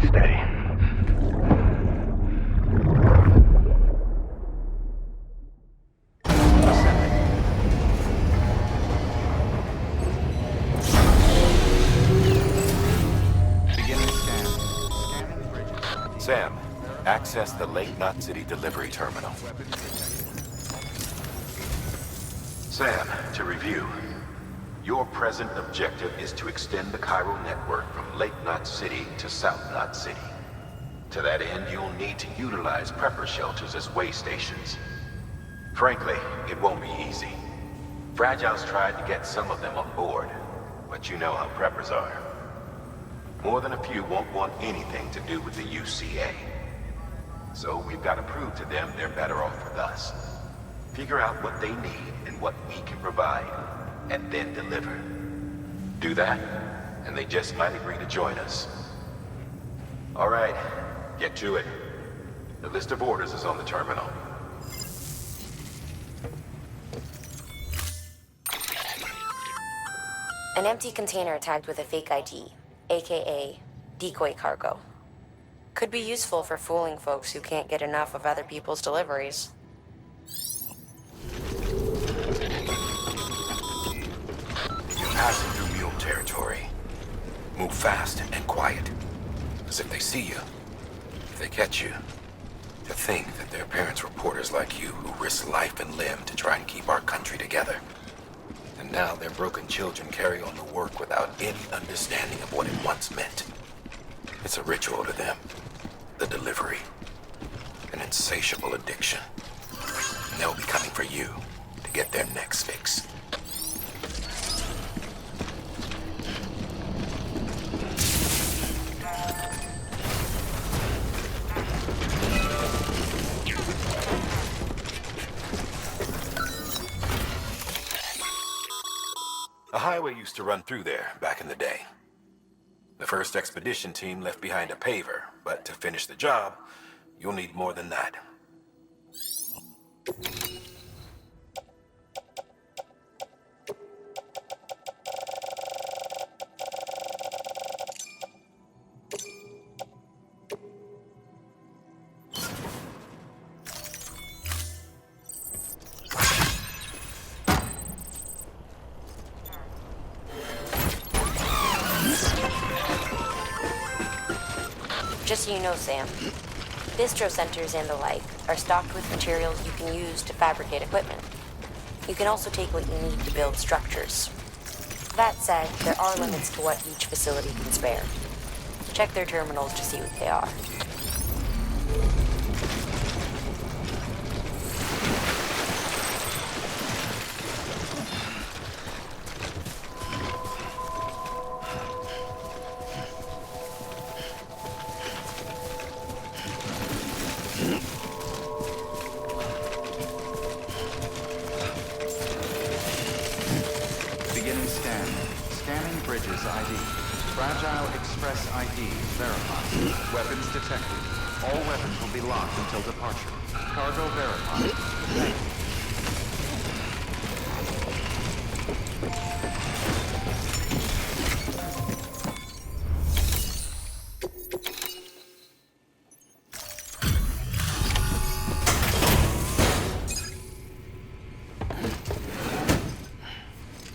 Steady. Sam, access the Lake Knot City delivery terminal. Sam, to review. Your present objective is to extend the Cairo network from Lake Knot City to South Knot City. To that end, you'll need to utilize prepper shelters as way stations. Frankly, it won't be easy. Fragile's tried to get some of them on board, but you know how preppers are. More than a few won't want anything to do with the UCA. So we've got to prove to them they're better off with us. Figure out what they need and what we can provide, and then deliver. Do that, and they just might agree to join us. All right, get to it. The list of orders is on the terminal. An empty container tagged with a fake ID. AKA decoy cargo. Could be useful for fooling folks who can't get enough of other people's deliveries. You're passing through mule territory. Move fast and quiet. As if they see you, if they catch you. To think that their parents were reporters like you who risk life and limb to try and keep our country together. And now their broken children carry on the work without any understanding of what it once meant. It's a ritual to them. The delivery. An insatiable addiction. And they'll be coming for you to get their next fix. A highway used to run through there back in the day. The first expedition team left behind a paver, but to finish the job, you'll need more than that. Just so you know, Sam, bistro centers and the like are stocked with materials you can use to fabricate equipment. You can also take what you need to build structures. That said, there are limits to what each facility can spare. Check their terminals to see what they are. Weapons detected. All weapons will be locked until departure. Cargo verified. Thank you.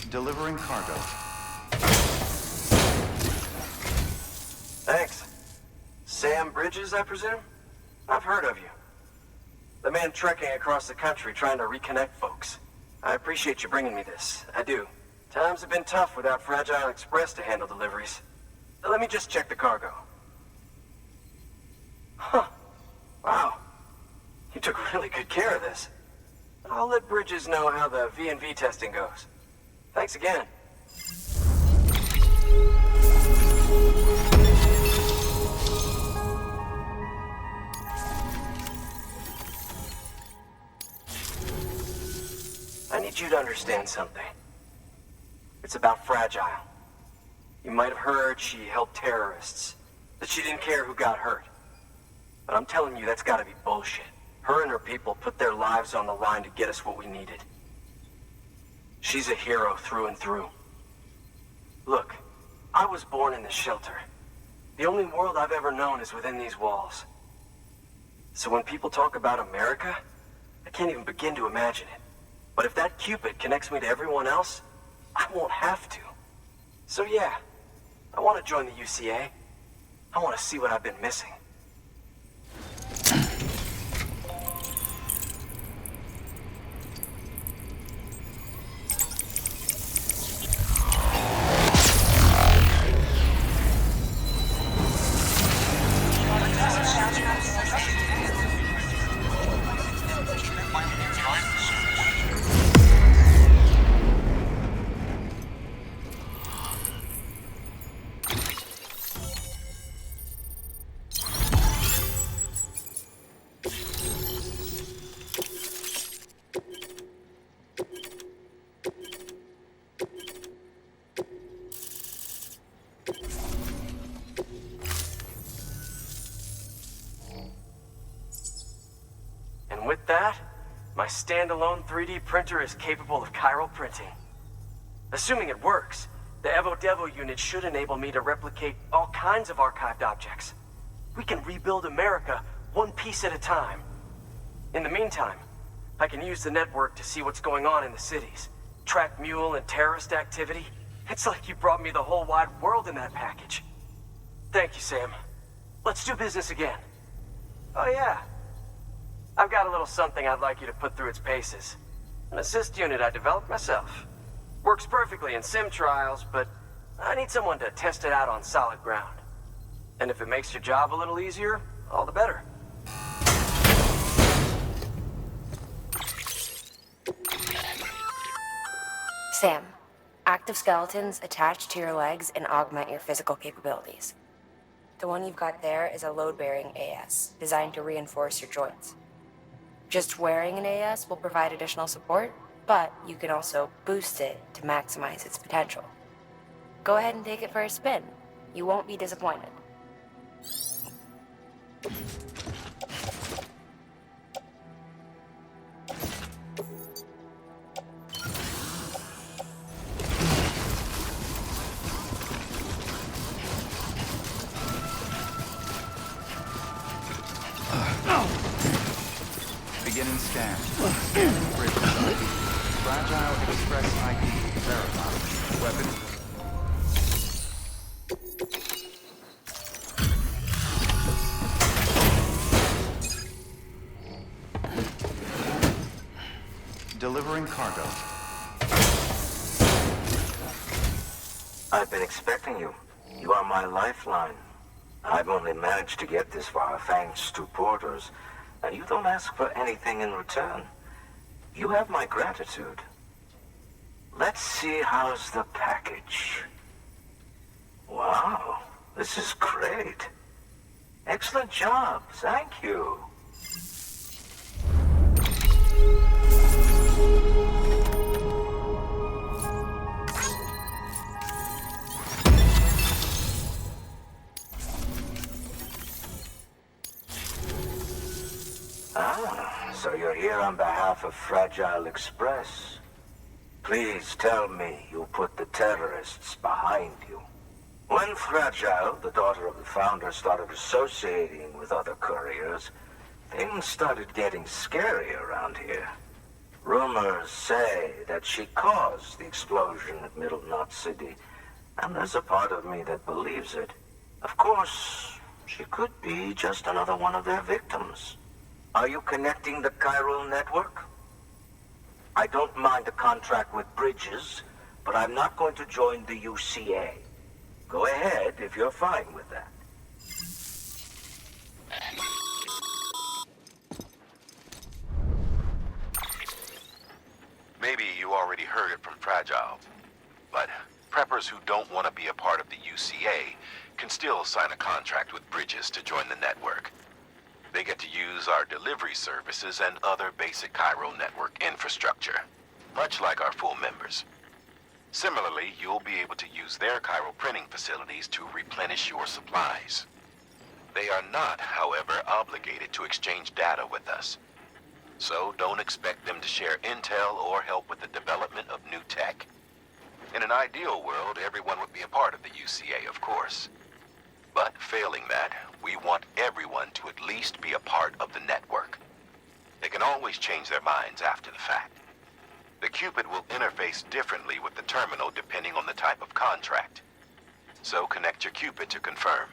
Delivering cargo. Thanks. Sam Bridges, I presume? I've heard of you. The man trekking across the country trying to reconnect folks. I appreciate you bringing me this. I do. Times have been tough without Fragile Express to handle deliveries. Let me just check the cargo. Huh. Wow. You took really good care of this. I'll let Bridges know how the V&V testing goes. Thanks again. I need you to understand something. It's about Fragile. You might have heard she helped terrorists, that she didn't care who got hurt. But I'm telling you, that's gotta be bullshit. Her and her people put their lives on the line to get us what we needed. She's a hero through and through. Look, I was born in the shelter. The only world I've ever known is within these walls. So when people talk about America, I can't even begin to imagine it. But if that Cupid connects me to everyone else, I won't have to. So yeah, I want to join the UCA. I want to see what I've been missing. With that, my standalone 3D printer is capable of chiral printing. Assuming it works, the Evo Devo unit should enable me to replicate all kinds of archived objects. We can rebuild America one piece at a time. In the meantime, I can use the network to see what's going on in the cities, track mule and terrorist activity. It's like you brought me the whole wide world in that package. Thank you, Sam. Let's do business again. Oh yeah. I've got a little something I'd like you to put through its paces. An assist unit I developed myself. Works perfectly in sim trials, but I need someone to test it out on solid ground. And if it makes your job a little easier, all the better. Sam, active skeletons attach to your legs and augment your physical capabilities. The one you've got there is a load-bearing AS, designed to reinforce your joints. Just wearing an AS will provide additional support, but you can also boost it to maximize its potential. Go ahead and take it for a spin. You won't be disappointed. Beginning scan. Scanning bridges ID. Fragile Express ID verified. Weapon. Delivering cargo. I've been expecting you. You are my lifeline. I've only managed to get this far thanks to porters, and you don't ask for anything in return. You have my gratitude. Let's see, how's the package? Wow, this is great. Excellent job, thank you. So you're here on behalf of Fragile Express. Please tell me you put the terrorists behind you. When Fragile, the daughter of the founder, started associating with other couriers, things started getting scary around here. Rumors say that she caused the explosion at Middle Knot City, and there's a part of me that believes it. Of course, she could be just another one of their victims. Are you connecting the chiral network? I don't mind a contract with Bridges, but I'm not going to join the UCA. Go ahead if you're fine with that. Maybe you already heard it from Fragile, but preppers who don't want to be a part of the UCA can still sign a contract with Bridges to join the network. They get to use our delivery services and other basic chiral network infrastructure, much like our full members. Similarly, you'll be able to use their chiral printing facilities to replenish your supplies. They are not, however, obligated to exchange data with us. So don't expect them to share intel or help with the development of new tech. In an ideal world, everyone would be a part of the UCA, of course. But failing that, we want everyone to at least be a part of the network. They can always change their minds after the fact. The Cupid will interface differently with the terminal depending on the type of contract. So connect your Cupid to confirm.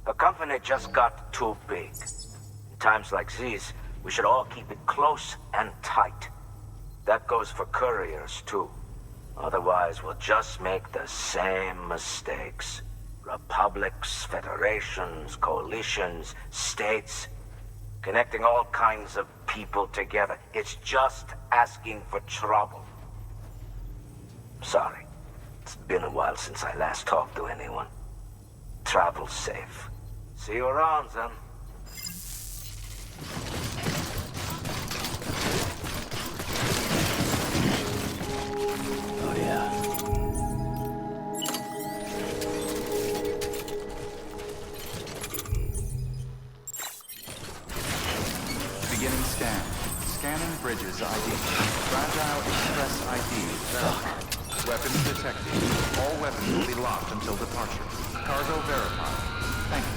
The company just got too big. In times like these, we should all keep it close and tight. That goes for couriers, too. Otherwise, we'll just make the same mistakes. Republics, federations, coalitions, states, connecting all kinds of people together. It's just asking for trouble. Sorry. It's been a while since I last talked to anyone. Travel safe. See you around, then. Oh, yeah. Beginning scan. Scanning bridges ID. Fragile Express ID verified. Weapons detected. All weapons will be locked until departure. Cargo verified. Thank you.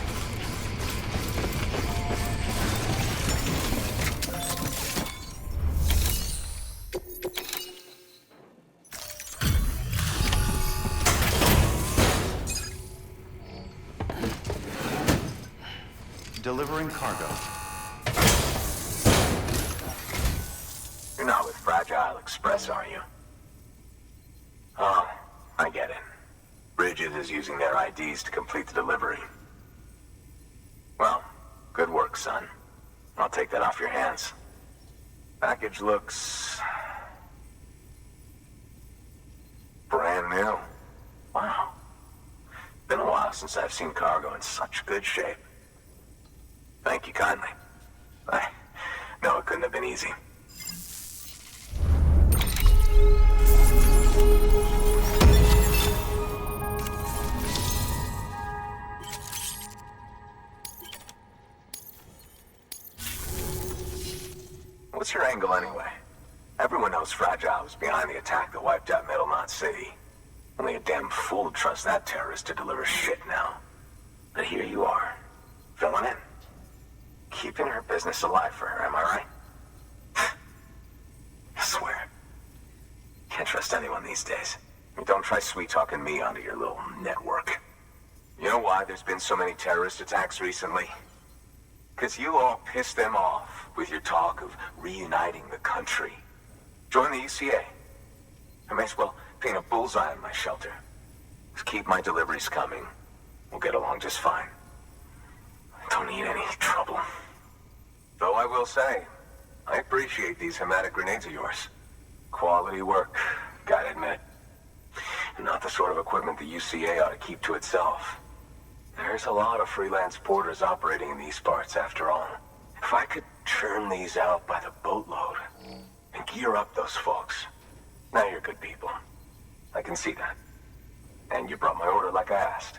Delivering cargo. You're not with Fragile Express, are you? Oh, I get it. Bridges is using their IDs to complete the delivery. Well, good work, son. I'll take that off your hands. Package looks... brand new. Wow. Been a while since I've seen cargo in such good shape. Thank you kindly. I know it couldn't have been easy. What's your angle anyway? Everyone knows Fragile was behind the attack that wiped out Middlemont City. Only a damn fool would trust that terrorist to deliver shit now. But here you are, filling in. Keeping her business alive for her, am I right? I swear. Can't trust anyone these days. And don't try sweet-talking me onto your little network. You know why there's been so many terrorist attacks recently? Because you all pissed them off with your talk of reuniting the country. Join the UCA. I may as well paint a bullseye on my shelter. Just keep my deliveries coming. We'll get along just fine. I don't need any trouble. Though I will say, I appreciate these hematic grenades of yours. Quality work, gotta admit. And not the sort of equipment the UCA ought to keep to itself. There's a lot of freelance porters operating in these parts, after all. If I could churn these out by the boatload and gear up those folks. Now you're good people. I can see that. And you brought my order like I asked.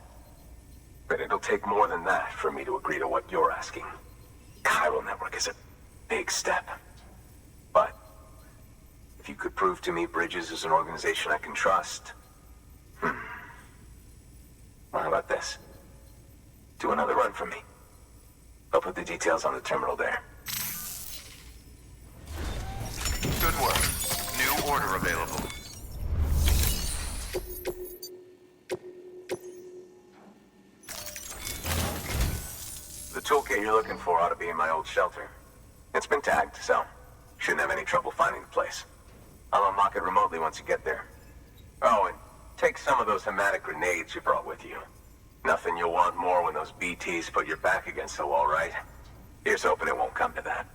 But it'll take more than that for me to agree to what you're asking. Chiral Network is a big step. But if you could prove to me Bridges is an organization I can trust... Well, how about this? Do another run for me. I'll put the details on the terminal there. Good work. New order available. The toolkit you're looking for ought to be in my old shelter. It's been tagged, so shouldn't have any trouble finding the place. I'll unlock it remotely once you get there. Oh, and take some of those hematic grenades you brought with you. Nothing you'll want more when those BTs put your back against the wall, right? Here's hoping it won't come to that.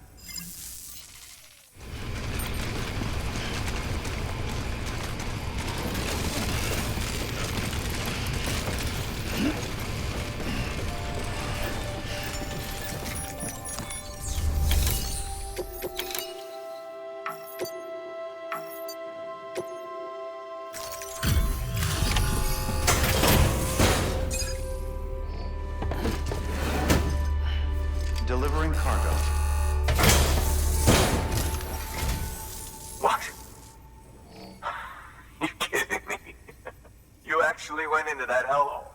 into that hellhole.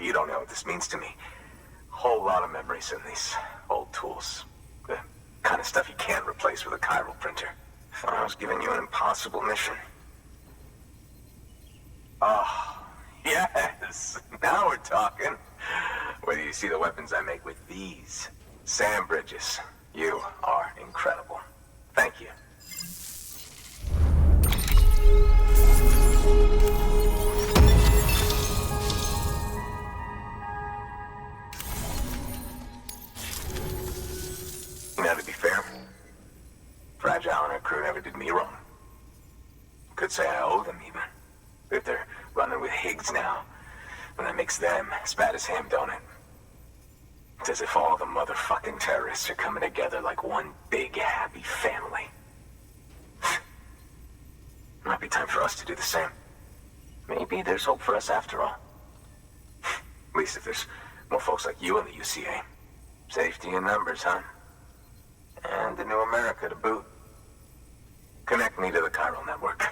You don't know what this means to me. Whole lot of memories in these old tools. The kind of stuff you can't replace with a chiral printer. I was giving you an impossible mission. Oh, yes. Now we're talking. Wait till you see the weapons I make with these sand bridges. You are incredible. Thank you. Now, to be fair, Fragile and her crew never did me wrong. Could say I owe them, even. If they're running with Higgs now, and that makes them as bad as him, don't it? It's as if all the motherfucking terrorists are coming together like one big, happy family. Might be time for us to do the same. Maybe there's hope for us after all. At least if there's more folks like you in the UCA. Safety in numbers, huh? And the new America to boot. Connect me to the chiral network.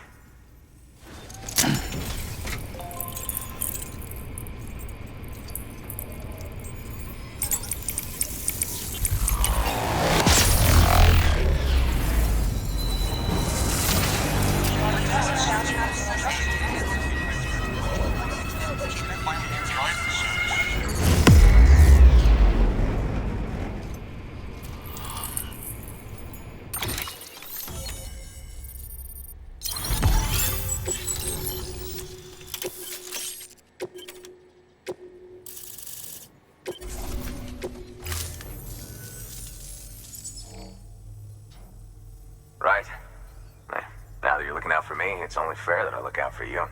It's only fair that I look out for you.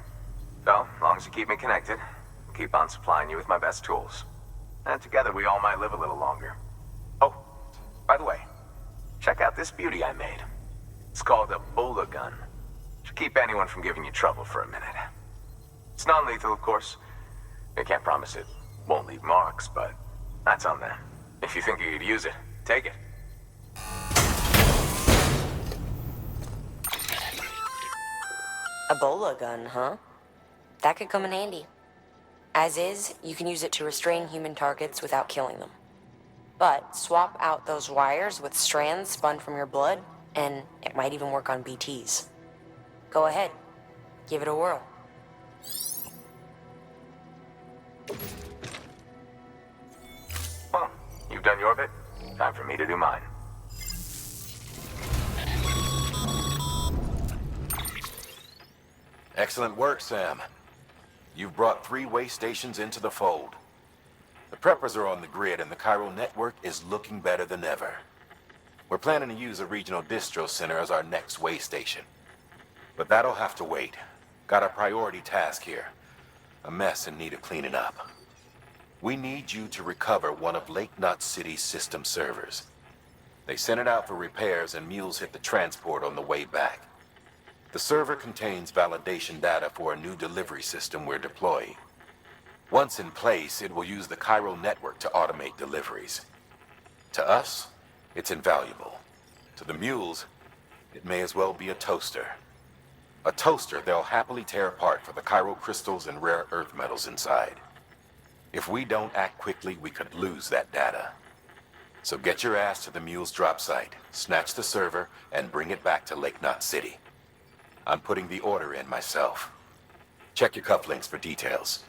So, as long as you keep me connected, I'll keep on supplying you with my best tools. And together we all might live a little longer. Oh, by the way, check out this beauty I made. It's called a Bola gun. Should keep anyone from giving you trouble for a minute. It's non-lethal, of course. I can't promise it won't leave marks, but that's on them. If you think you could use it, take it. A Bola gun, huh? That could come in handy. As is, you can use it to restrain human targets without killing them. But swap out those wires with strands spun from your blood, and it might even work on BTs. Go ahead. Give it a whirl. Well, you've done your bit. Time for me to do mine. Excellent work, Sam. You've brought 3 way stations into the fold. The preppers are on the grid and the chiral network is looking better than ever. We're planning to use a regional distro center as our next way station. But that'll have to wait. Got a priority task here. A mess in need of cleaning up. We need you to recover one of Lake Knot City's system servers. They sent it out for repairs and mules hit the transport on the way back. The server contains validation data for a new delivery system we're deploying. Once in place, it will use the chiral network to automate deliveries. To us, it's invaluable. To the mules, it may as well be a toaster. A toaster they'll happily tear apart for the chiral crystals and rare earth metals inside. If we don't act quickly, we could lose that data. So get your ass to the mule's drop site, snatch the server, and bring it back to Lake Knot City. I'm putting the order in myself. Check your cufflinks for details.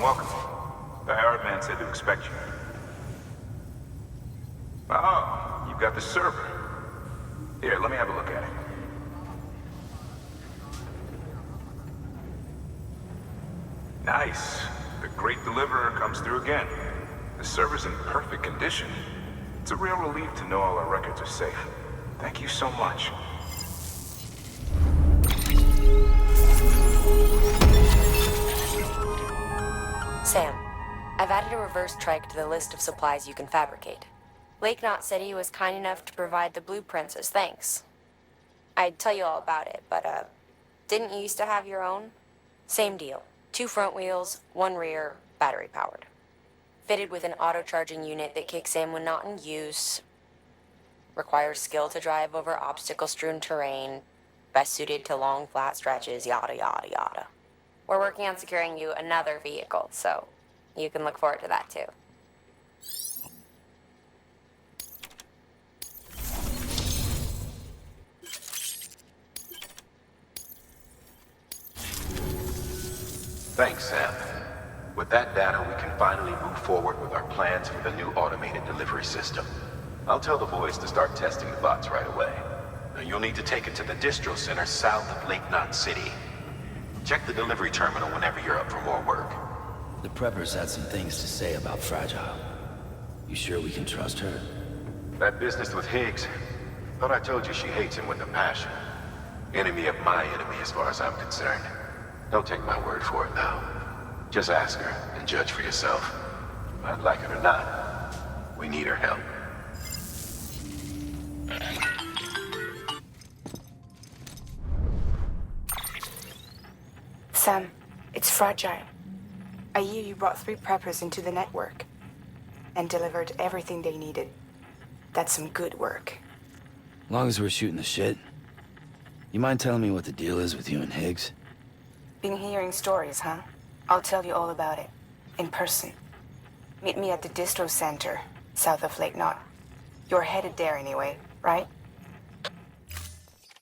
welcome. The hired man said to expect you. Oh, you've got the server. Here, let me have a look at it. Nice. The great deliverer comes through again. The server's in perfect condition. It's a real relief to know all our records are safe. Thank you so much. Sam, I've added a reverse trike to the list of supplies you can fabricate. Lake Knot said he was kind enough to provide the blueprints as thanks. I'd tell you all about it, but, didn't you used to have your own? Same deal. 2 front wheels, 1 rear, battery-powered. Fitted with an auto-charging unit that kicks in when not in use. Requires skill to drive over obstacle-strewn terrain. Best suited to long, flat stretches, yada, yada, yada. We're working on securing you another vehicle, so you can look forward to that, too. Thanks, Sam. With that data, we can finally move forward with our plans for the new automated delivery system. I'll tell the boys to start testing the bots right away. Now, you'll need to take it to the distro center south of Lake Knot City. Check the delivery terminal whenever you're up for more work. The preppers had some things to say about Fragile. You sure we can trust her? That business with Higgs, thought I told you she hates him with a passion. Enemy of my enemy as far as I'm concerned. Don't take my word for it, though. Just ask her and judge for yourself. I'd like it or not, we need her help. Sam, it's Fragile. I hear you brought 3 preppers into the network and delivered everything they needed. That's some good work. Long as we're shooting the shit. You mind telling me what the deal is with you and Higgs? Been hearing stories, huh? I'll tell you all about it. In person. Meet me at the distro center, south of Lake Knot. You're headed there anyway, right?